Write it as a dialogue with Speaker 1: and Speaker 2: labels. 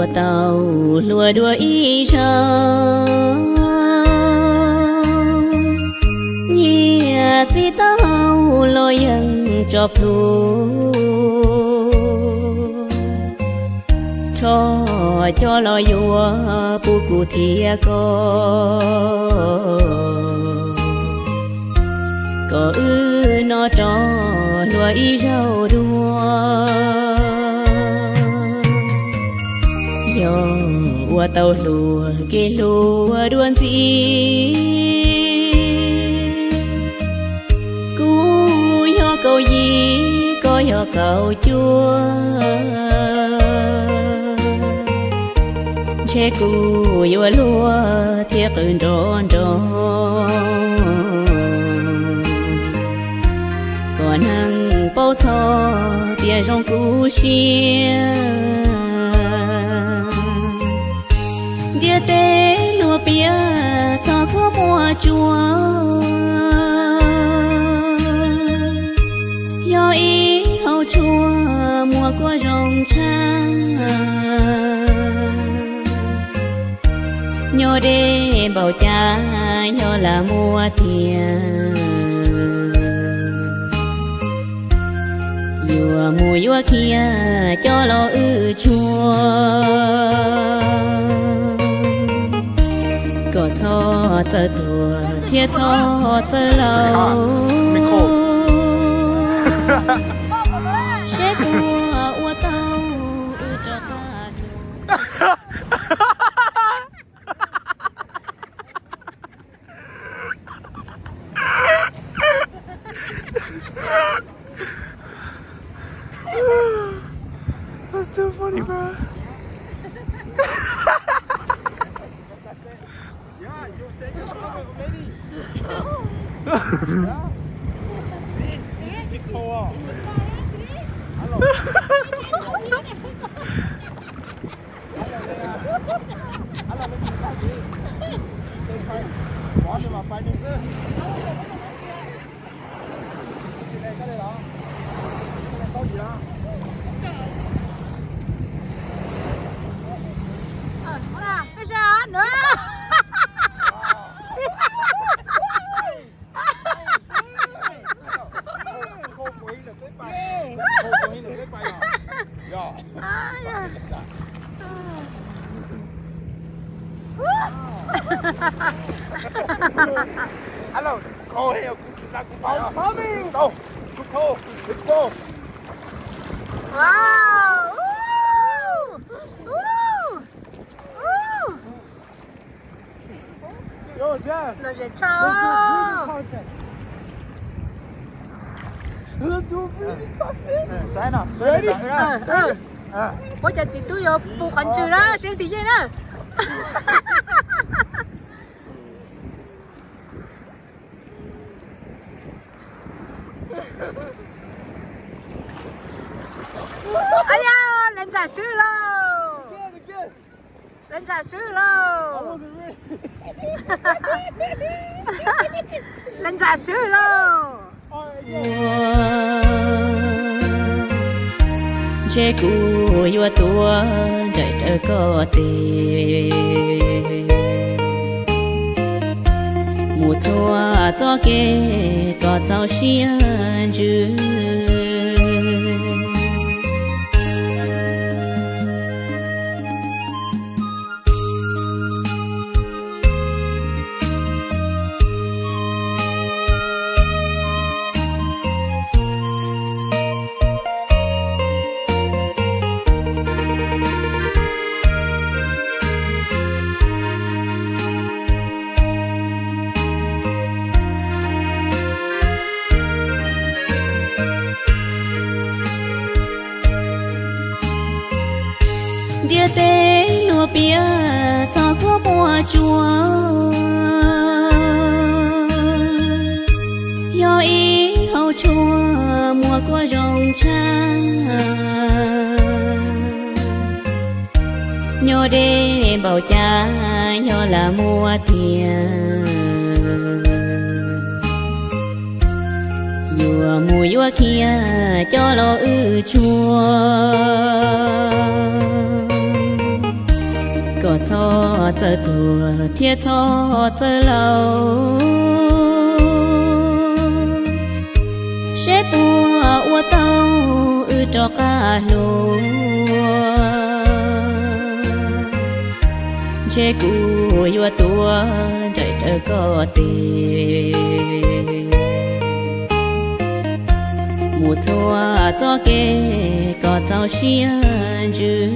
Speaker 1: lúa tàu lúa đua y trâu nhẹ phi tàu lôiยังcho plu cho lo vua bu cụ thia có nó cho lúa y rau đua yo ua tàu lúa kê lúa đuôn gì cú yo cầu gì có yo cầu chua che cú yo lúa thiệt ơn tròn còn hằng bao thọ tia trong cú xia địa tế lúa bia thọ có mùa chua yo ý hậu chua mùa qua rồng trăng nhớ đê bảo cha nhớ là mùa tiền vừa mùa vừa kia cho lo chua có thọ tơ tua thiết thọ tơ lâu sẽ tua ua tao cho ta
Speaker 2: That's too funny, bro. Yeah, you take it from lady. Yeah. Hello. Hello, go here. I'm coming. Go, go, let's go.
Speaker 3: Wow! Woo! Woo!
Speaker 2: Yo, Dad.
Speaker 3: Nó sẽ cho.
Speaker 2: Sai nào, ready?
Speaker 3: Bố cho chị tôi vô bù khoản trừ đó, xem tí vậy đó. Ây da, lên trà sữa lâu. Lên trà sữa lâu. Lên trà sữa lâu.
Speaker 1: che cú yo tua chạy trở có tê mùa thua to kê có tao xiên chữ địa tế lúa bia thọ có mùa chua do ý hậu chua mùa qua rồng trăng nhớ đê bảo cha nhớ là mùa tiền vừa mùa vừa kia cho lo chua giờ tua thiết cho giờ lâu sẽ tua ua tao cho cả lúa chế cù ua tua chạy trở có tiền mùa thua cho kê có tao xiên chứ